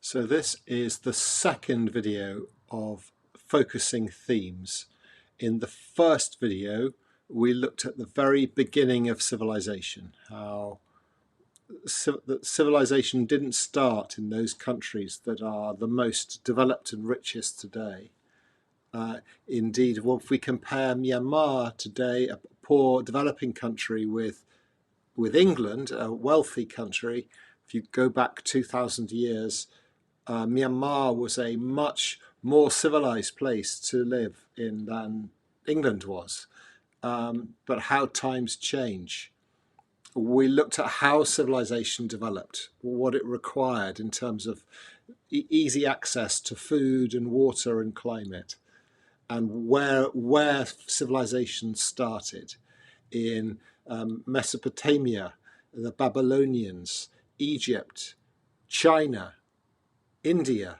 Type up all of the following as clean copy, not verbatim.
So this is the second video of focusing themes. In the first video, we looked at the very beginning of civilization, how civilization didn't start in those countries that are the most developed and richest today. Indeed, if we compare Myanmar today, a poor developing country, with England, a wealthy country, if you go back 2,000 years, Myanmar was a much more civilized place to live in than England was. But how times change. We looked at how civilization developed, what it required in terms of easy access to food and water and climate, and where civilization started in Mesopotamia, the Babylonians, Egypt, China, India.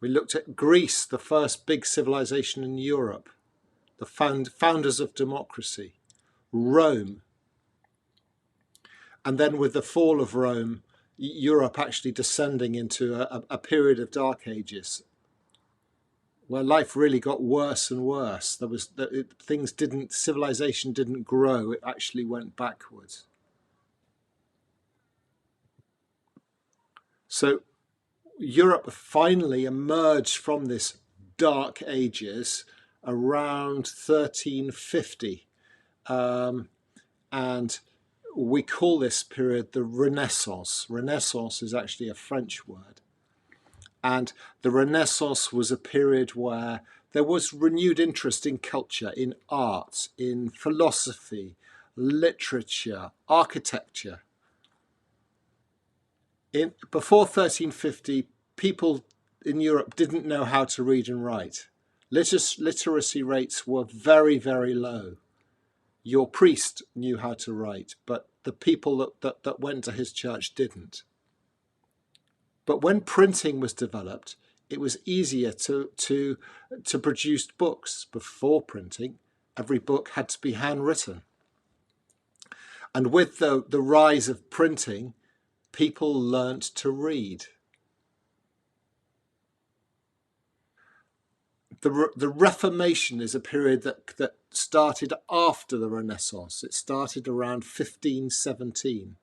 We looked at Greece, the first big civilization in Europe, the founders of democracy, Rome. And then with the fall of Rome, Europe actually descending into a period of dark ages where life really got worse and worse. Civilization didn't grow, it actually went backwards. So Europe finally emerged from this dark ages around 1350, and we call this period the Renaissance. Renaissance is actually a French word, and the Renaissance was a period where there was renewed interest in culture, in art, in philosophy, literature, architecture. Before 1350, people in Europe didn't know how to read and write. Literacy rates were very, very low. Your priest knew how to write, but the people that went to his church didn't. But when printing was developed, it was easier to produce books. Before printing, every book had to be handwritten. And with the rise of printing, people learnt to read. The Reformation is a period that started after the Renaissance. It started around 1517.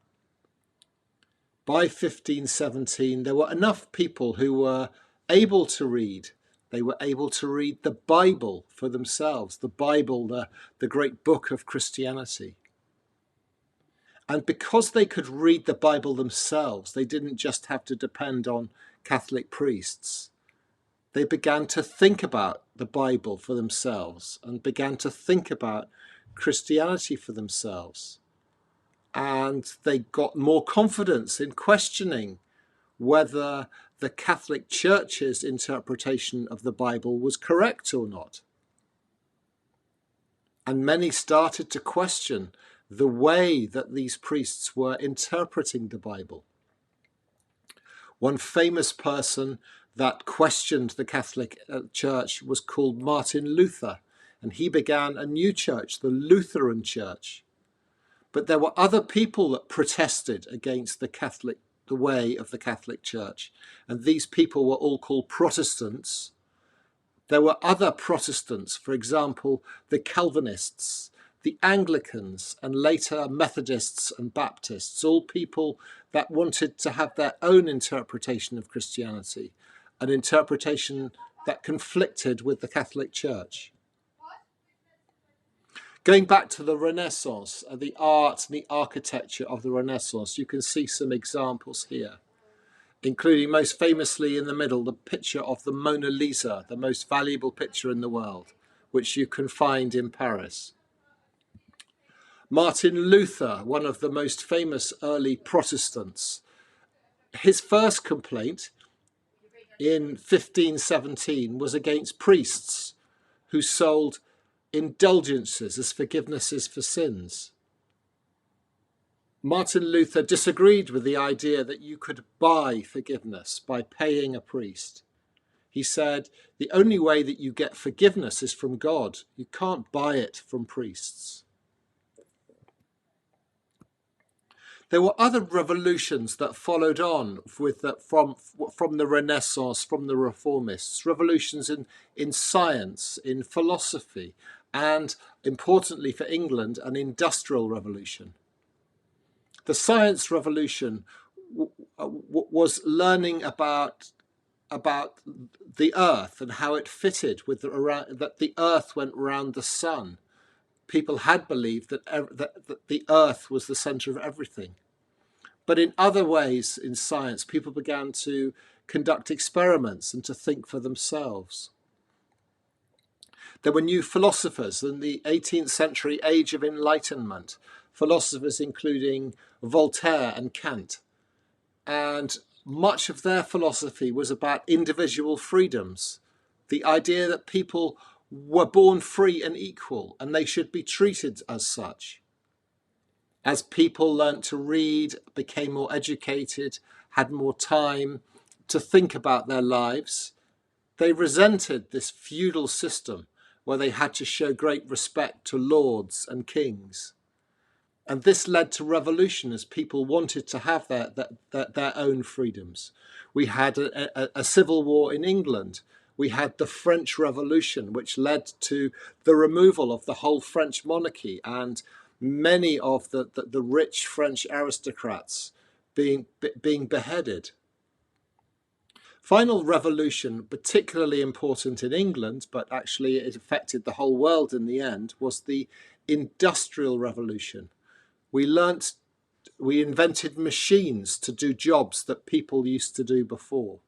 By 1517, there were enough people who were able to read. They were able to read the Bible for themselves, the Bible, the great book of Christianity. And because they could read the Bible themselves, they didn't just have to depend on Catholic priests. They began to think about the Bible for themselves and began to think about Christianity for themselves. And they got more confidence in questioning whether the Catholic Church's interpretation of the Bible was correct or not. And many started to question the way that these priests were interpreting the Bible. One famous person that questioned the Catholic Church was called Martin Luther, and he began a new church, the Lutheran Church. But there were other people that protested against the way of the Catholic Church, and these people were all called Protestants. There were other Protestants, for example, the Calvinists, the Anglicans, and later Methodists and Baptists, all people that wanted to have their own interpretation of Christianity, an interpretation that conflicted with the Catholic Church. Going back to the Renaissance, the art and the architecture of the Renaissance, you can see some examples here, including most famously in the middle, the picture of the Mona Lisa, the most valuable picture in the world, which you can find in Paris. Martin Luther, one of the most famous early Protestants, his first complaint in 1517 was against priests who sold indulgences as forgivenesses for sins. Martin Luther disagreed with the idea that you could buy forgiveness by paying a priest. He said, the only way that you get forgiveness is from God. You can't buy it from priests. There were other revolutions that followed on with from the Renaissance, from the Reformists, revolutions in science, in philosophy, and importantly for England, an industrial revolution. The science revolution was learning about the earth and how it fitted with that the earth went round the sun. People had believed that the earth was the center of everything. But in other ways in science, people began to conduct experiments and to think for themselves. There were new philosophers in the 18th century age of enlightenment, philosophers including Voltaire and Kant. And much of their philosophy was about individual freedoms, the idea that people were born free and equal and they should be treated as such. As people learnt to read, became more educated, had more time to think about their lives, they resented this feudal system where they had to show great respect to lords and kings. And this led to revolution as people wanted to have their own freedoms. We had a civil war in England. We had the French Revolution, which led to the removal of the whole French monarchy and many of the rich French aristocrats being beheaded. Final revolution, particularly important in England, but actually it affected the whole world in the end, was the Industrial Revolution. We invented machines to do jobs that people used to do before.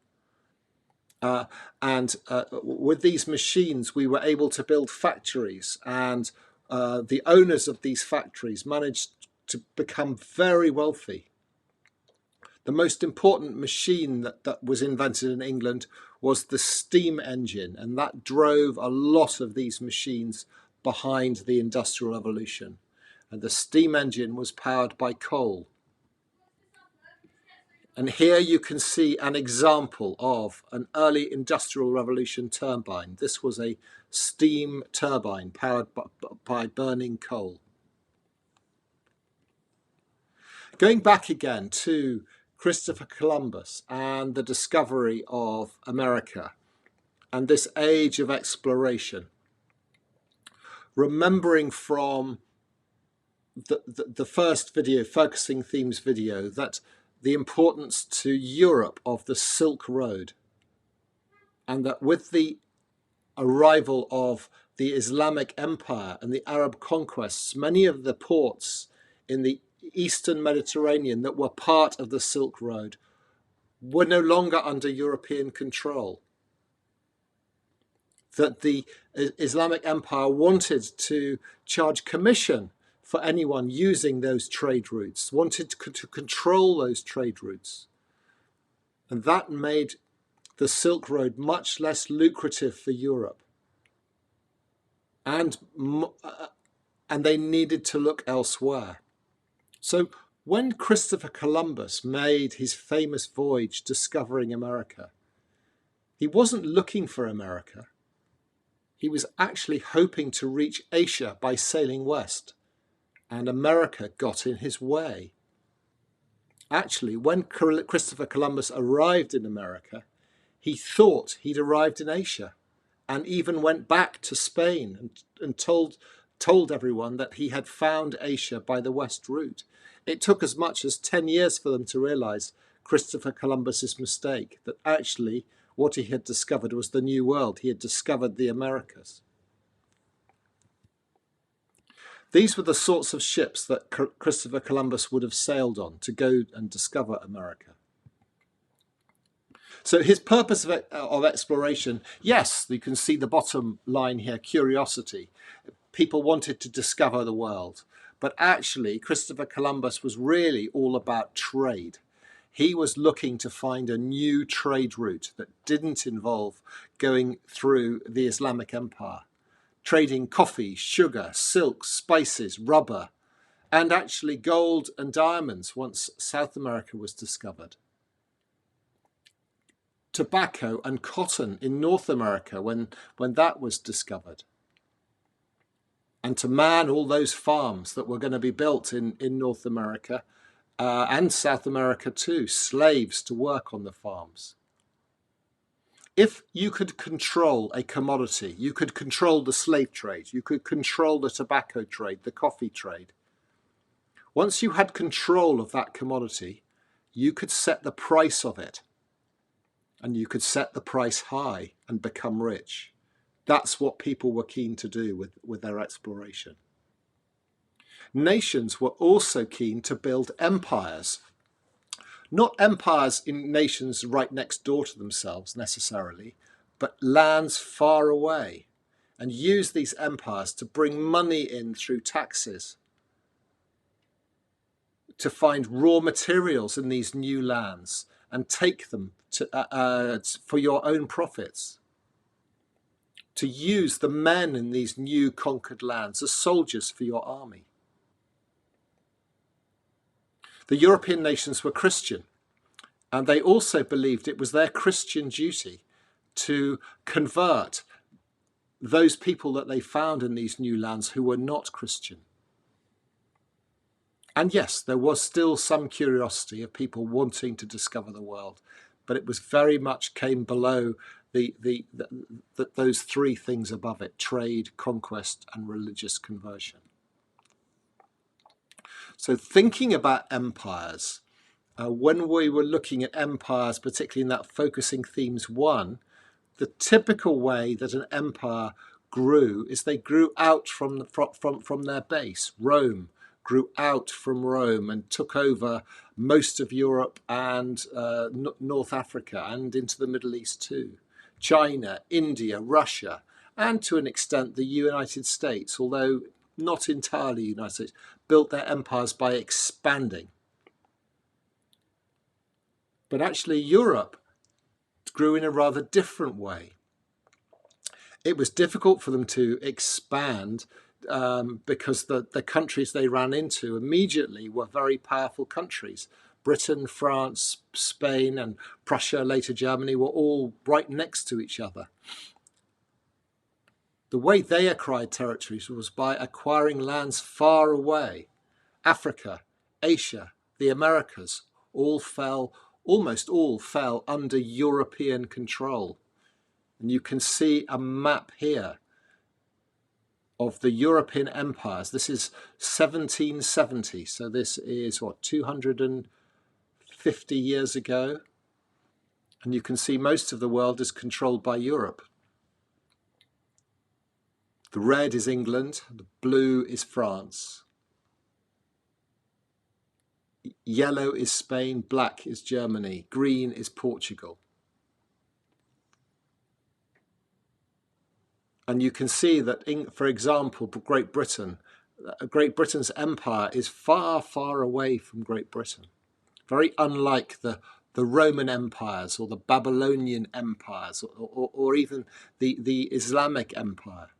And with these machines, we were able to build factories, and the owners of these factories managed to become very wealthy. The most important machine that was invented in England was the steam engine, and that drove a lot of these machines behind the Industrial Revolution. And the steam engine was powered by coal. And here you can see an example of an early Industrial Revolution turbine. This was a steam turbine powered by burning coal. Going back again to Christopher Columbus and the discovery of America and this age of exploration, remembering from the first video, Focusing Themes video, that the importance to Europe of the Silk Road, and that with the arrival of the Islamic Empire and the Arab conquests, many of the ports in the Eastern Mediterranean that were part of the Silk Road were no longer under European control. That the Islamic Empire wanted to charge commission for anyone using those trade routes, wanted to control those trade routes. And that made the Silk Road much less lucrative for Europe. And they needed to look elsewhere. So when Christopher Columbus made his famous voyage discovering America, he wasn't looking for America. He was actually hoping to reach Asia by sailing west, and America got in his way. Actually, when Christopher Columbus arrived in America, he thought he'd arrived in Asia, and even went back to Spain and told everyone that he had found Asia by the west route. It took as much as 10 years for them to realize Christopher Columbus's mistake, that actually what he had discovered was the New World. He had discovered the Americas. These were the sorts of ships that Christopher Columbus would have sailed on to go and discover America. So his purpose of exploration, yes, you can see the bottom line here, curiosity. People wanted to discover the world. But actually, Christopher Columbus was really all about trade. He was looking to find a new trade route that didn't involve going through the Islamic Empire, trading coffee, sugar, silk, spices, rubber, and actually gold and diamonds once South America was discovered. Tobacco and cotton in North America when that was discovered. And to man all those farms that were going to be built in North America and South America too, slaves to work on the farms. If you could control a commodity, you could control the slave trade, you could control the tobacco trade, the coffee trade. Once you had control of that commodity, you could set the price of it, and you could set the price high and become rich. That's what people were keen to do with their exploration. Nations were also keen to build empires. Not empires in nations right next door to themselves necessarily, but lands far away, and use these empires to bring money in through taxes, to find raw materials in these new lands and take them for your own profits, to use the men in these new conquered lands as soldiers for your army. The European nations were Christian, and they also believed it was their Christian duty to convert those people that they found in these new lands who were not Christian. And yes, there was still some curiosity of people wanting to discover the world, but it was very much came below those three things above it: trade, conquest, and religious conversion. So thinking about empires, when we were looking at empires, particularly in that focusing themes 1, the typical way that an empire grew is they grew out from their base. Rome grew out from Rome and took over most of Europe and North Africa and into the Middle East too. China, India, Russia, and to an extent the United States, although not entirely United States, built their empires by expanding. But actually Europe grew in a rather different way. It was difficult for them to expand because the countries they ran into immediately were very powerful countries. Britain, France, Spain, and Prussia, later Germany, were all right next to each other. The way they acquired territories was by acquiring lands far away. Africa, Asia, the Americas, almost all fell under European control. And you can see a map here of the European empires. This is 1770, so this is 250 years ago. And you can see most of the world is controlled by Europe. The red is England, the blue is France. Yellow is Spain, black is Germany, green is Portugal. And you can see that, for example, Great Britain's empire is far, far away from Great Britain. Very unlike the Roman empires or the Babylonian empires or even the Islamic empire.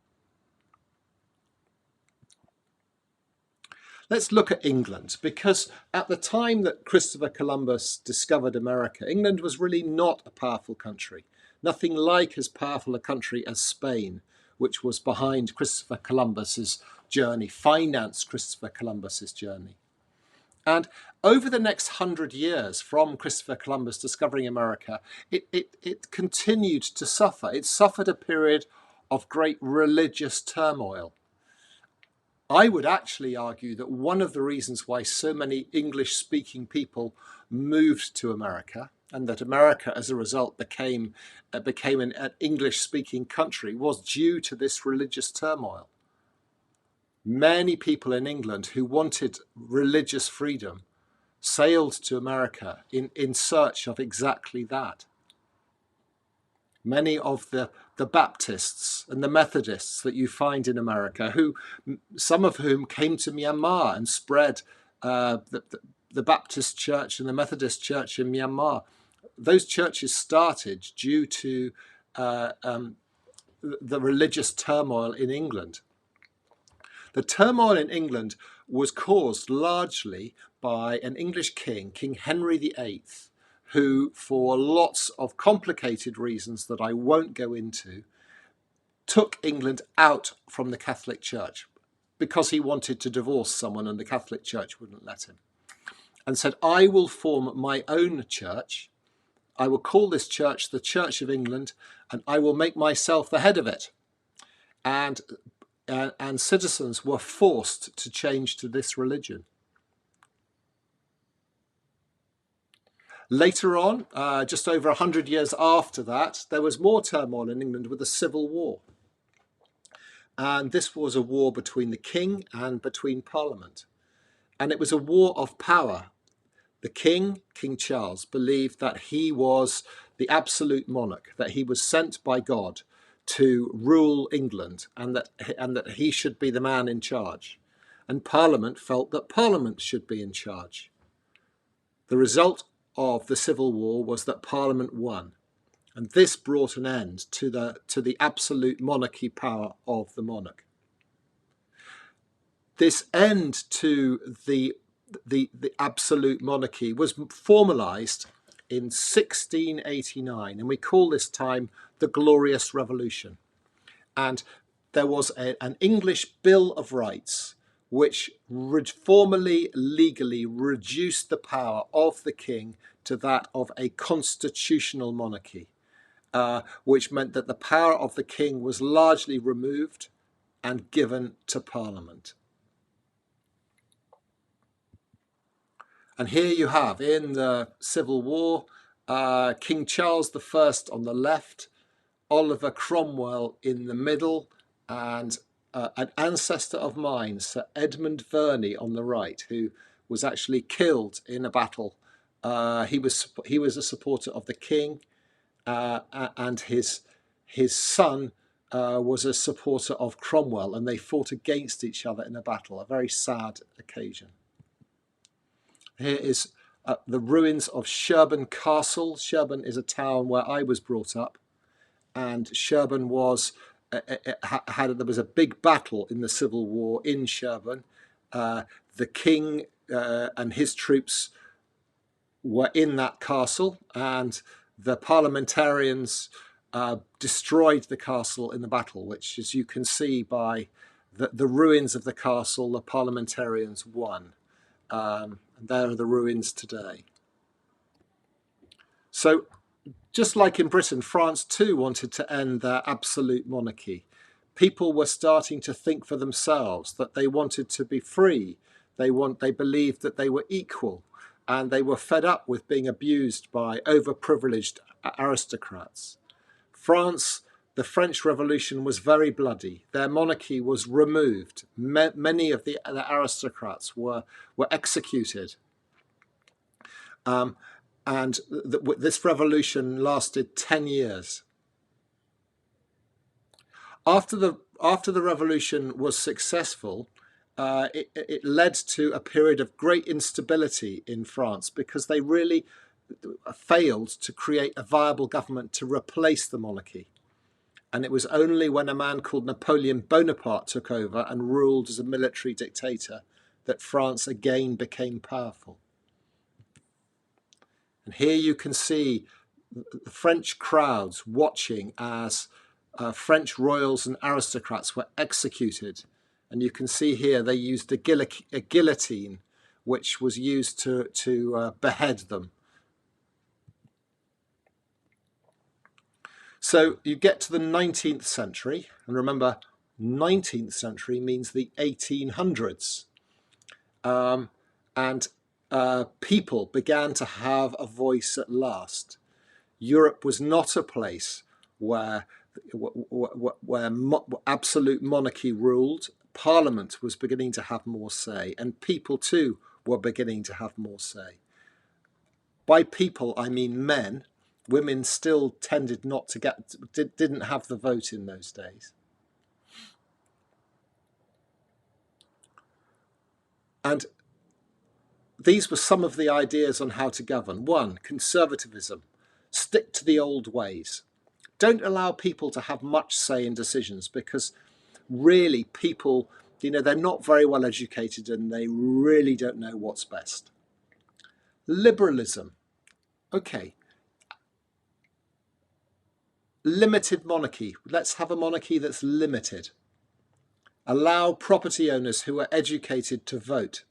Let's look at England, because at the time that Christopher Columbus discovered America, England was really not a powerful country. Nothing like as powerful a country as Spain, which was behind Christopher Columbus's journey, financed Christopher Columbus's journey. And over the next 100 years from Christopher Columbus discovering America, it continued to suffer. It suffered a period of great religious turmoil. I would actually argue that one of the reasons why so many English-speaking people moved to America, and that America, as a result, became an English-speaking country, was due to this religious turmoil. Many people in England who wanted religious freedom sailed to America in search of exactly that. Many of the Baptists and the Methodists that you find in America, some of whom came to Myanmar and spread the Baptist church and the Methodist church in Myanmar, those churches started due to the religious turmoil in England. The turmoil in England was caused largely by an English king, King Henry VIII, who, for lots of complicated reasons that I won't go into, took England out from the Catholic Church because he wanted to divorce someone and the Catholic Church wouldn't let him. and said, I will form my own church. I will call this church the Church of England, and I will make myself the head of it. And citizens were forced to change to this religion. Later on, just over 100 years after that, there was more turmoil in England with the Civil War. And this was a war between the king and between Parliament. And it was a war of power. The king, King Charles, believed that he was the absolute monarch, that he was sent by God to rule England, and that he should be the man in charge. And Parliament felt that Parliament should be in charge. The result of the Civil War was that Parliament won. And this brought an end to the absolute monarchy power of the monarch. This end to the absolute monarchy was formalized in 1689, and we call this time the Glorious Revolution. And there was an English Bill of Rights which formally, legally reduced the power of the king to that of a constitutional monarchy. Which meant that the power of the king was largely removed and given to Parliament. And here you have, in the Civil War, King Charles I on the left, Oliver Cromwell in the middle, and an ancestor of mine, Sir Edmund Verney, on the right, who was actually killed in a battle. He was a supporter of the king. And his son was a supporter of Cromwell, and they fought against each other in a battle, a very sad occasion. Here is the ruins of Sherborne Castle. Sherborne is a town where I was brought up, and Sherborne there was a big battle in the Civil War in Sherborne. The king and his troops were in that castle, and the parliamentarians destroyed the castle in the battle, which, as you can see by the ruins of the castle, the parliamentarians won. And there are the ruins today. So, just like in Britain, France too wanted to end their absolute monarchy. People were starting to think for themselves, that they wanted to be free. They believed that they were equal. And they were fed up with being abused by overprivileged aristocrats. The French Revolution was very bloody. Their monarchy was removed. Many of the aristocrats were executed. And this revolution lasted 10 years. After the revolution was successful, it led to a period of great instability in France, because they really failed to create a viable government to replace the monarchy. And it was only when a man called Napoleon Bonaparte took over and ruled as a military dictator that France again became powerful. And here you can see the French crowds watching as French royals and aristocrats were executed. And you can see here they used a guillotine, which was used to behead them. So you get to the 19th century, and remember, 19th century means the 1800s. People began to have a voice at last. Europe was not a place where absolute monarchy ruled. Parliament was beginning to have more say, and people too were beginning to have more say. By people, I mean men. Women still tended not to didn't have the vote in those days. And these were some of the ideas on how to govern. 1, conservatism. Stick to the old ways. Don't allow people to have much say in decisions, because really people, they're not very well educated and they really don't know what's best. Liberalism. Okay. Limited monarchy. Let's have a monarchy that's limited. Allow property owners who are educated to vote.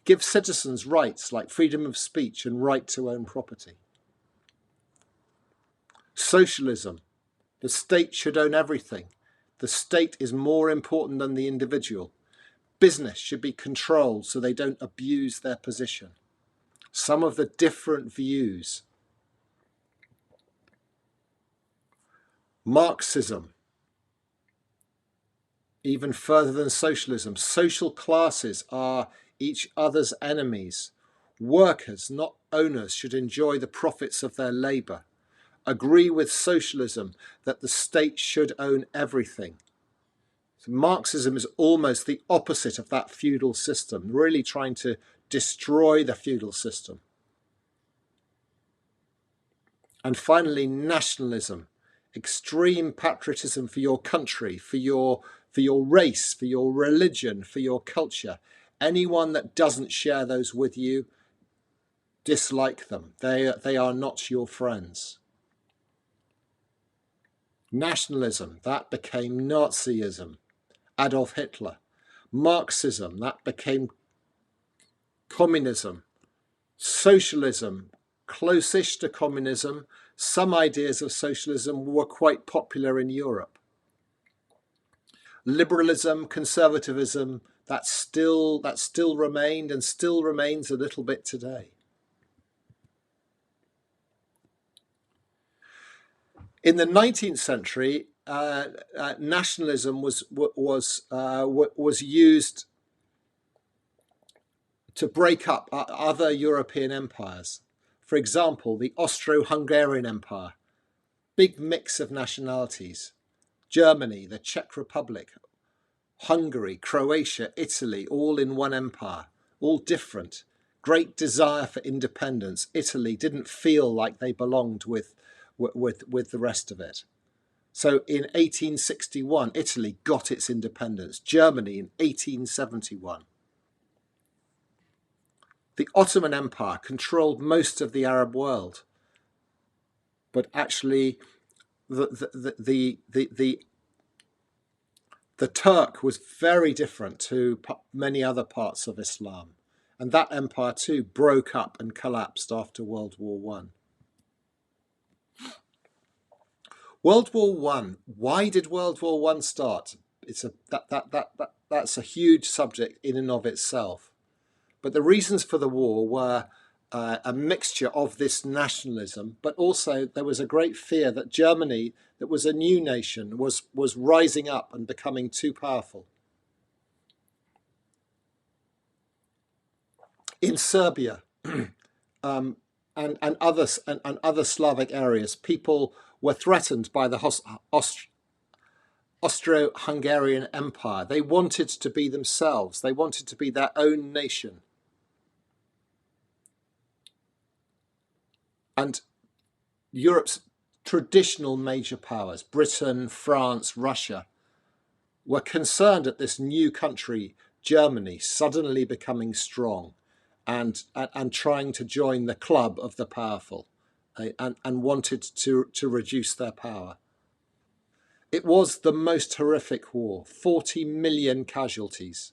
Give citizens rights like freedom of speech and right to own property. Socialism. The state should own everything. The state is more important than the individual. Business should be controlled so they don't abuse their position. Some of the different views. Marxism. Even further than socialism. Social classes are each other's enemies. Workers, not owners, should enjoy the profits of their labour. Agree with socialism that the state should own everything. So Marxism is almost the opposite of that feudal system, really trying to destroy the feudal system. And finally, nationalism, extreme patriotism for your country, for your race, for your religion, for your culture. Anyone that doesn't share those with you, dislike them. They are not your friends. Nationalism, that became Nazism, Adolf Hitler. Marxism, that became communism. Socialism, close-ish to communism. Some ideas of socialism were quite popular in Europe. Liberalism, conservatism, that still remained and still remains a little bit today. In the 19th century, nationalism was used to break up other European empires. For example, the Austro-Hungarian Empire, big mix of nationalities. Germany, the Czech Republic, Hungary, Croatia, Italy, all in one empire, all different. Great desire for independence. Italy didn't feel like they belonged with the rest of it. So in 1861, Italy got its independence. Germany in 1871. The Ottoman Empire controlled most of the Arab world, but actually the Turk was very different to many other parts of Islam, and that empire too broke up and collapsed after World War One. World War One. Why did World War One start? That's a huge subject in and of itself. But the reasons for the war were a mixture of this nationalism, but also there was a great fear that Germany, that was a new nation, was rising up and becoming too powerful. In Serbia and other Slavic areas, people were threatened by the Austro-Hungarian Empire. They wanted to be themselves. They wanted to be their own nation. And Europe's traditional major powers, Britain, France, Russia, were concerned at this new country, Germany, suddenly becoming strong and trying to join the club of the powerful, and wanted to reduce their power. It was the most horrific war, 40 million casualties.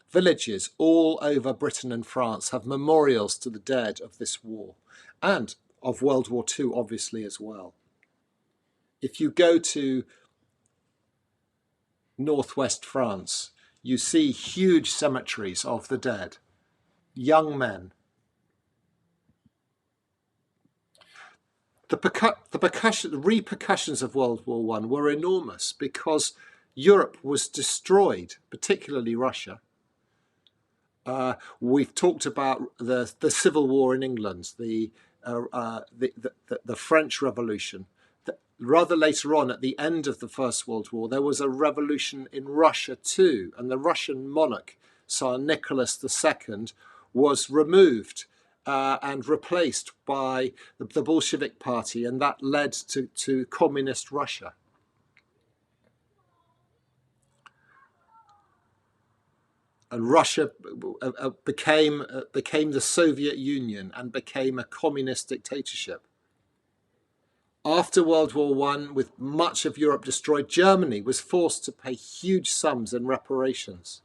Villages all over Britain and France have memorials to the dead of this war, and of World War II, obviously, as well. If you go to northwest France, you see huge cemeteries of the dead, young men. The repercussions of World War I were enormous because Europe was destroyed, particularly Russia. We've talked about the Civil War in England, the French Revolution. Rather later on, at the end of the First World War, there was a revolution in Russia too, and the Russian monarch, Tsar Nicholas II, was removed and replaced by the Bolshevik Party, and that led to communist Russia. And Russia became the Soviet Union and became a communist dictatorship. After World War I, with much of Europe destroyed, Germany was forced to pay huge sums in reparations.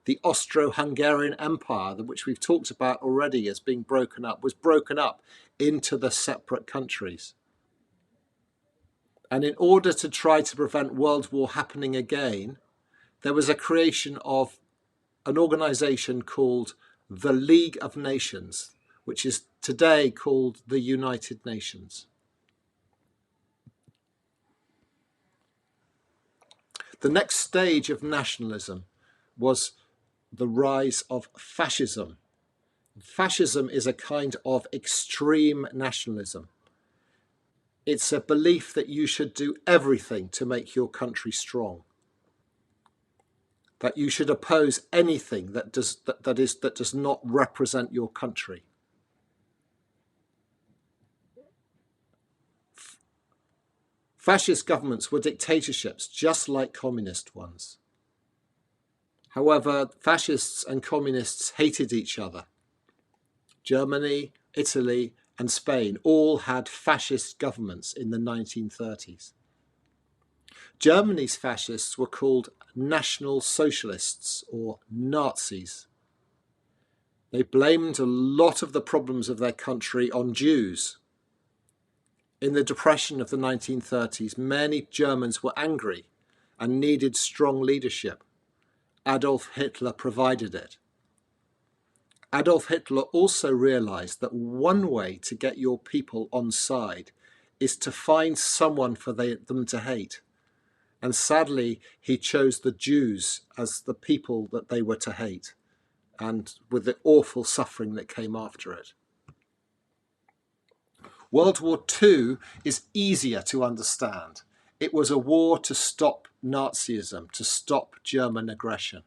The Austro-Hungarian Empire, which we've talked about already as being broken up, was broken up into the separate countries. And in order to try to prevent World War happening again, there was a creation of an organization called the League of Nations, which is today called the United Nations. The next stage of nationalism was the rise of fascism. Fascism is a kind of extreme nationalism. It's a belief that you should do everything to make your country strong, that you should oppose anything that does not represent your country. Fascist governments were dictatorships, just like communist ones. However, fascists and communists hated each other. Germany, Italy, and Spain all had fascist governments in the 1930s. Germany's fascists were called National Socialists, or Nazis. They blamed a lot of the problems of their country on Jews. In the Depression of the 1930s, many Germans were angry and needed strong leadership. Adolf Hitler provided it. Adolf Hitler also realized that one way to get your people on side is to find someone for them to hate. And sadly, he chose the Jews as the people that they were to hate, and with the awful suffering that came after it. World War II is easier to understand. It was a war to stop Nazism, to stop German aggression.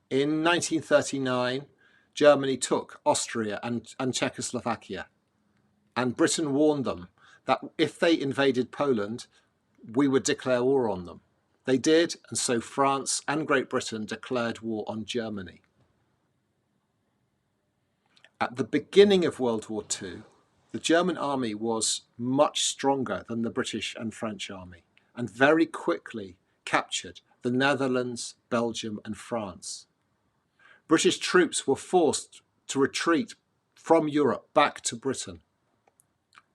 In 1939, Germany took Austria and Czechoslovakia, and Britain warned them that if they invaded Poland, we would declare war on them. They did, and so France and Great Britain declared war on Germany. At the beginning of World War II, the German army was much stronger than the British and French army, and very quickly captured the Netherlands, Belgium, and France. British troops were forced to retreat from Europe back to Britain.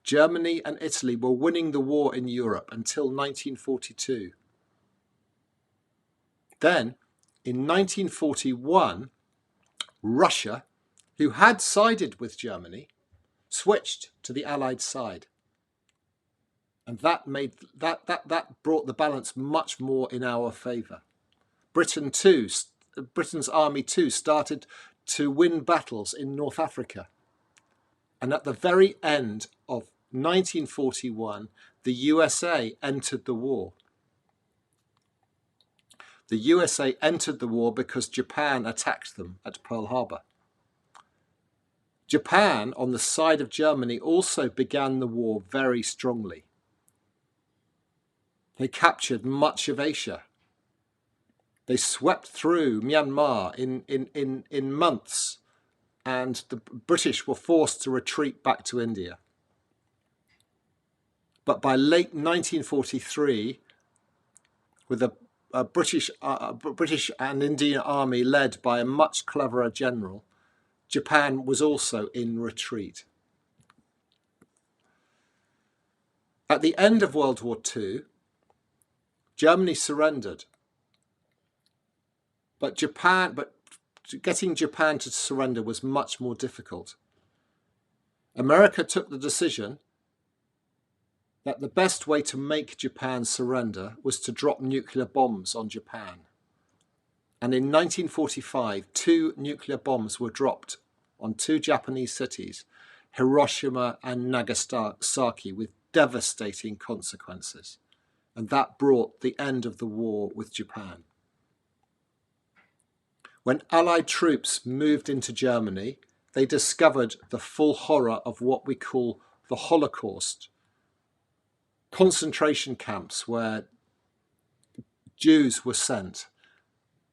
Germany and Italy were winning the war in Europe until 1942. Then, in 1941, Russia, who had sided with Germany, switched to the Allied side. And that brought the balance much more in our favour. Britain's army too started to win battles in North Africa. And at the very end of 1941, the USA entered the war. The USA entered the war because Japan attacked them at Pearl Harbor. Japan, on the side of Germany, also began the war very strongly. They captured much of Asia. They swept through Myanmar in months, and the British were forced to retreat back to India. But by late 1943, with a British and Indian army led by a much cleverer general, Japan was also in retreat. At the end of World War II, Germany surrendered. But getting Japan to surrender was much more difficult. America took the decision that the best way to make Japan surrender was to drop nuclear bombs on Japan. And in 1945, 2 nuclear bombs were dropped on 2 Japanese cities, Hiroshima and Nagasaki, with devastating consequences. And that brought the end of the war with Japan. When Allied troops moved into Germany, they discovered the full horror of what we call the Holocaust. Concentration camps where Jews were sent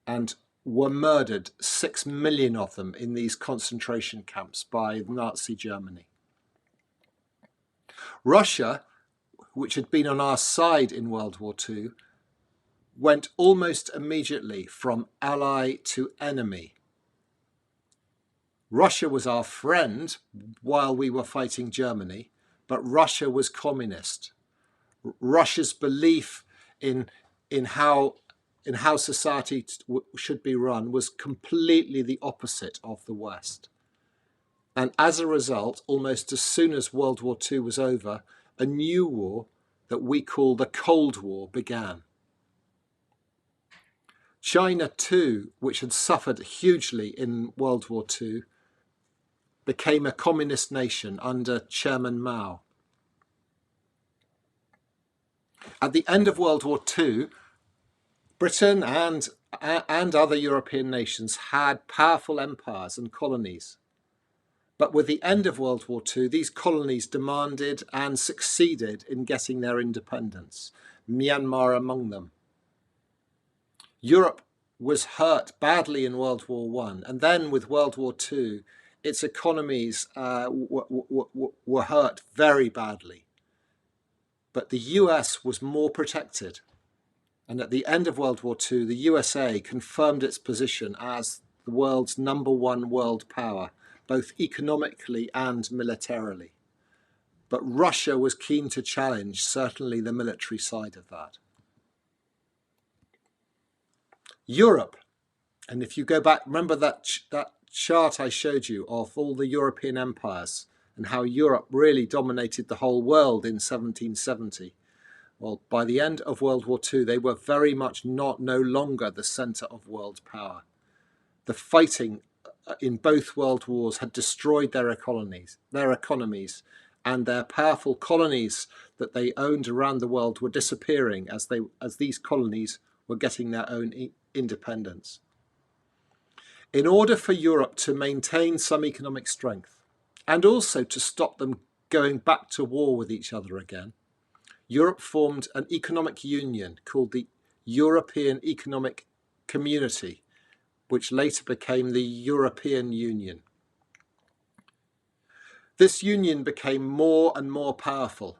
and were murdered, 6 million of them in these concentration camps by Nazi Germany. Russia, which had been on our side in World War II, went almost immediately from ally to enemy. Russia was our friend while we were fighting Germany, but Russia was communist. Russia's belief in how society should be run was completely the opposite of the West. And as a result, almost as soon as World War II was over, a new war that we call the Cold War began. China too, which had suffered hugely in World War II, became a communist nation under Chairman Mao. At the end of World War II, Britain and other European nations had powerful empires and colonies. But with the end of World War II, these colonies demanded and succeeded in getting their independence, Myanmar among them. Europe was hurt badly in World War I, and then with World War II, its economies were hurt very badly. But the US was more protected. And at the end of World War II, the USA confirmed its position as the world's #1 world power, both economically and militarily. But Russia was keen to challenge certainly the military side of that. Europe, and if you go back, remember that chart I showed you of all the European empires and how Europe really dominated the whole world in 1770. Well, by the end of World War II, they were very much no longer the centre of world power. The fighting in both world wars had destroyed their economies, and their powerful colonies that they owned around the world were disappearing as these colonies were getting their own independence. In order for Europe to maintain some economic strength and also to stop them going back to war with each other again, Europe formed an economic union called the European Economic Community, which later became the European Union. This union became more and more powerful,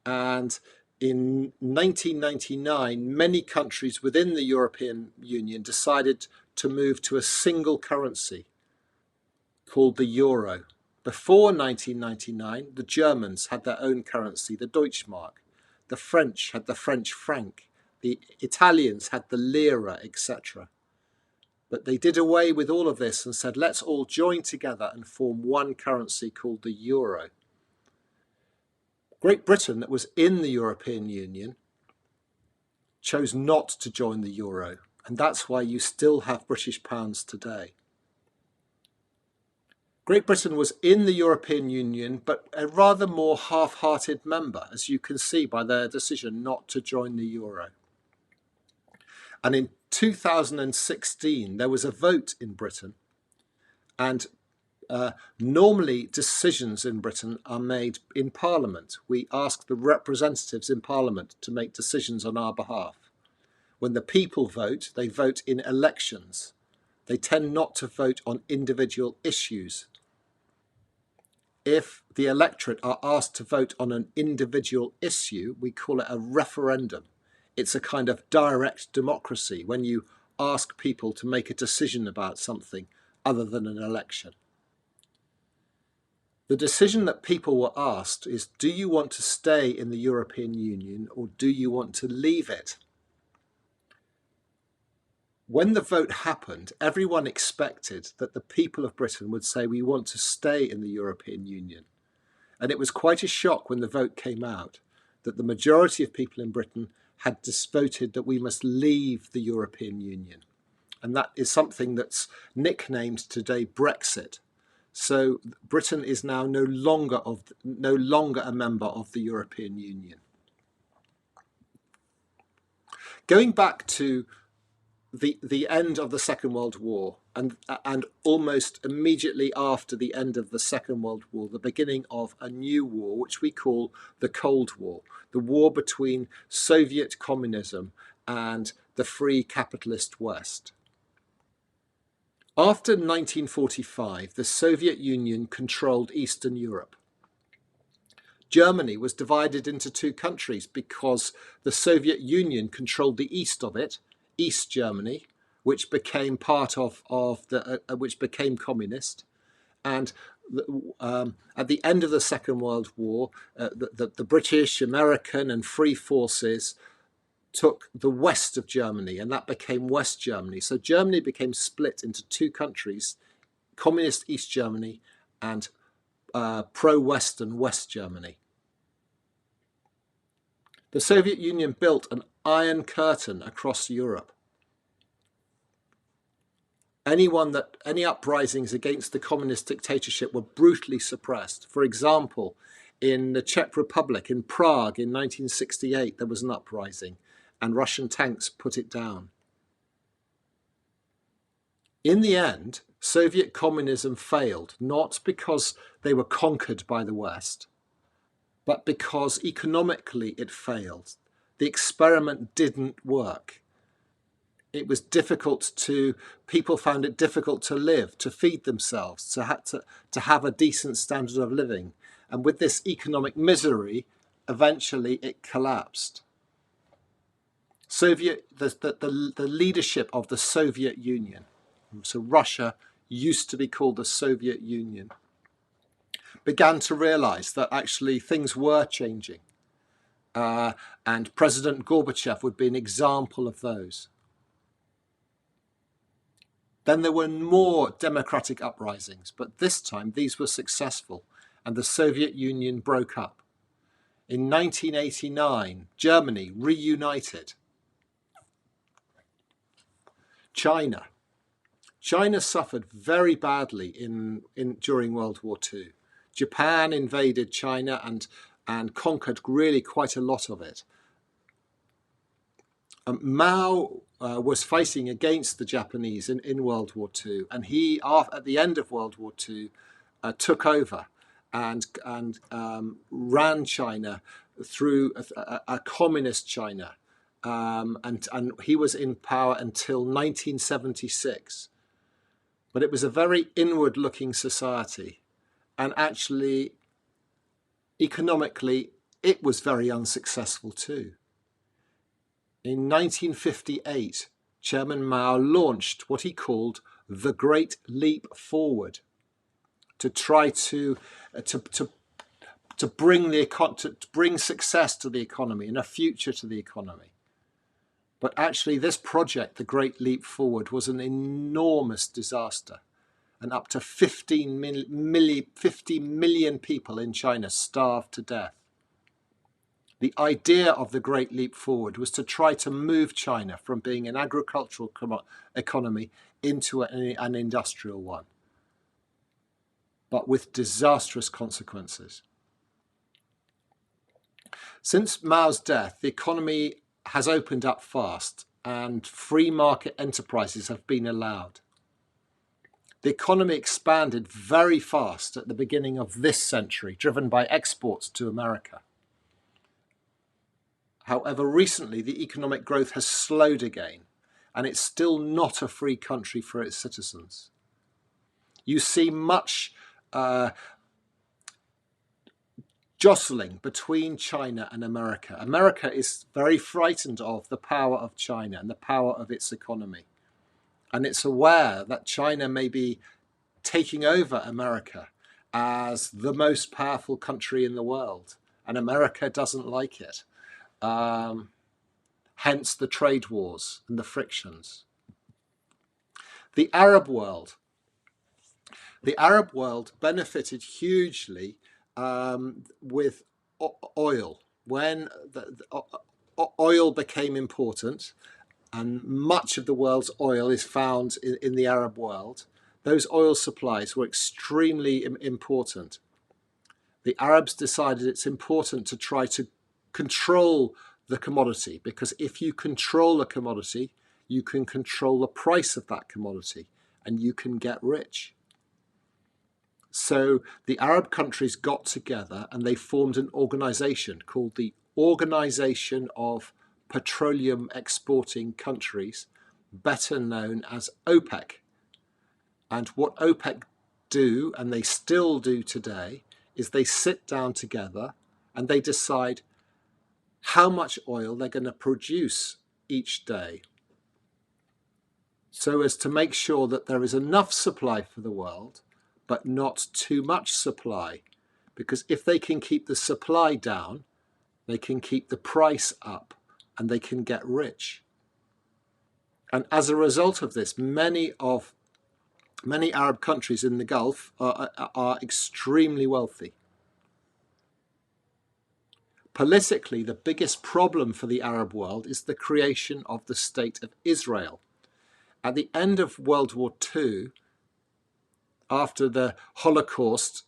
and in 1999, many countries within the European Union decided to move to a single currency called the euro. Before 1999, the Germans had their own currency, the Deutschmark. The French had the French franc. The Italians had the lira, etc. But they did away with all of this and said, let's all join together and form one currency called the euro. Great Britain, that was in the European Union, chose not to join the euro, and that's why you still have British pounds today. Great Britain was in the European Union, but a rather more half-hearted member, as you can see by their decision not to join the euro. And in 2016, there was a vote in Britain, and normally decisions in Britain are made in Parliament. We ask the representatives in Parliament to make decisions on our behalf. When the people vote, they vote in elections. They tend not to vote on individual issues. If the electorate are asked to vote on an individual issue, we call it a referendum. It's a kind of direct democracy when you ask people to make a decision about something other than an election. The decision that people were asked is, do you want to stay in the European Union or do you want to leave it? When the vote happened, everyone expected that the people of Britain would say, we want to stay in the European Union. And it was quite a shock when the vote came out that the majority of people in Britain had voted that we must leave the European Union. And that is something that's nicknamed today Brexit. So Britain is now no longer a member of the European Union. Going back to the end of the Second World War and almost immediately after the end of the Second World War, the beginning of a new war, which we call the Cold War, the war between Soviet communism and the free capitalist West. After 1945, the Soviet Union controlled Eastern Europe. Germany was divided into two countries because the Soviet Union controlled the east of it, East Germany, which became which became communist. And at the end of the Second World War, the British, American, and Free Forces took the west of Germany, and that became West Germany. So Germany became split into two countries, communist East Germany and pro-Western West Germany. The Soviet Union built an iron curtain across Europe. Any uprisings against the communist dictatorship were brutally suppressed. For example, in the Czech Republic, in Prague in 1968, there was an uprising and Russian tanks put it down. In the end, Soviet communism failed, not because they were conquered by the West, but because economically it failed. The experiment didn't work. It was people found it difficult to live, to feed themselves, to have a decent standard of living. And with this economic misery, eventually it collapsed. The leadership of the Soviet Union, so Russia used to be called the Soviet Union, began to realize that actually things were changing. And President Gorbachev would be an example of those. Then there were more democratic uprisings, but this time these were successful and the Soviet Union broke up. In 1989, Germany reunited. China suffered very badly during World War II. Japan invaded China and conquered really quite a lot of it. Mao was fighting against the Japanese in World War II, and he, at the end of World War II, took over and ran China through a communist China, and he was in power until 1976. But it was a very inward-looking society, and actually, economically, it was very unsuccessful too. In 1958, Chairman Mao launched what he called the Great Leap Forward to try to bring success to the economy and a future to the economy. But actually, this project, the Great Leap Forward, was an enormous disaster, and up to 50 million people in China starved to death. The idea of the Great Leap Forward was to try to move China from being an agricultural economy into an industrial one, but with disastrous consequences. Since Mao's death, the economy has opened up fast and free market enterprises have been allowed. The economy expanded very fast at the beginning of this century, driven by exports to America. However, recently the economic growth has slowed again, and it's still not a free country for its citizens. You see much jostling between China and America. America is very frightened of the power of China and the power of its economy. And it's aware that China may be taking over America as the most powerful country in the world. And America doesn't like it. Hence the trade wars and the frictions. The Arab world benefited hugely with oil. When oil became important, and much of the world's oil is found in the Arab world, those oil supplies were extremely important. The Arabs decided it's important to try to control the commodity, because if you control a commodity, you can control the price of that commodity and you can get rich. So the Arab countries got together and they formed an organization called the Organization of Petroleum Exporting Countries, better known as OPEC. And what OPEC do, and they still do today, is they sit down together and they decide how much oil they're going to produce each day, so as to make sure that there is enough supply for the world, but not too much supply. Because if they can keep the supply down, they can keep the price up and they can get rich. And as a result of this, many Arab countries in the Gulf are extremely wealthy. Politically, the biggest problem for the Arab world is the creation of the State of Israel. At the end of World War II, after the Holocaust,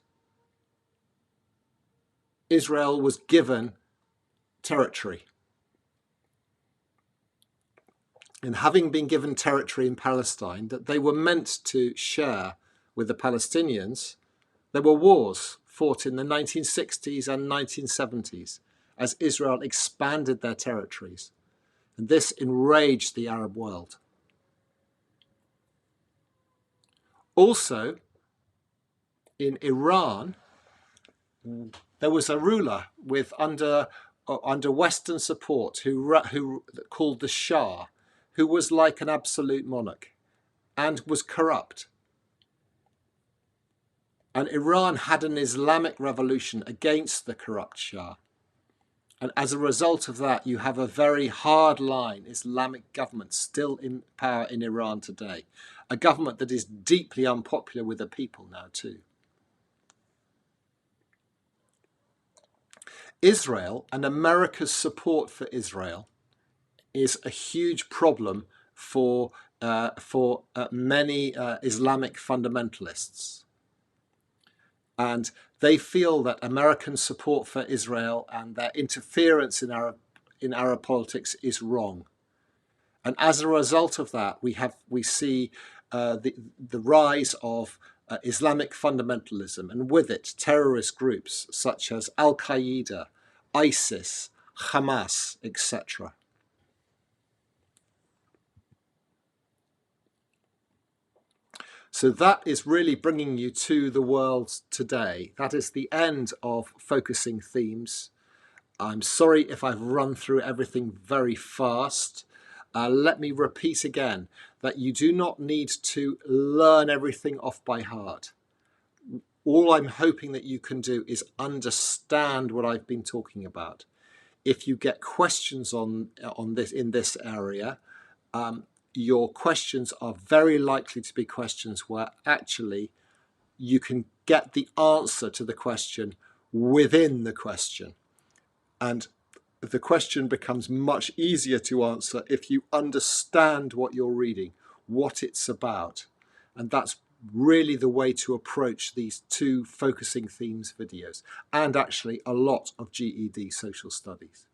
Israel was given territory. And having been given territory in Palestine that they were meant to share with the Palestinians, there were wars fought in the 1960s and 1970s as Israel expanded their territories. And this enraged the Arab world. Also, in Iran, there was a ruler under Western support who called the Shah, who was like an absolute monarch and was corrupt. And Iran had an Islamic revolution against the corrupt Shah. And as a result of that, you have a very hard-line Islamic government still in power in Iran today. A government that is deeply unpopular with the people now too. Israel and America's support for Israel is a huge problem for many Islamic fundamentalists. And they feel that American support for Israel and their interference in Arab politics is wrong. And as a result of that, we see the rise of Islamic fundamentalism, and with it terrorist groups such as Al-Qaeda, ISIS, Hamas, etc. So that is really bringing you to the world today. That is the end of focusing themes. I'm sorry if I've run through everything very fast. Let me repeat again that you do not need to learn everything off by heart. All I'm hoping that you can do is understand what I've been talking about. If you get questions on this in this area, your questions are very likely to be questions where actually you can get the answer to the question within the question. And the question becomes much easier to answer if you understand what you're reading, what it's about. And that's really the way to approach these two focusing themes videos, and actually a lot of GED social studies.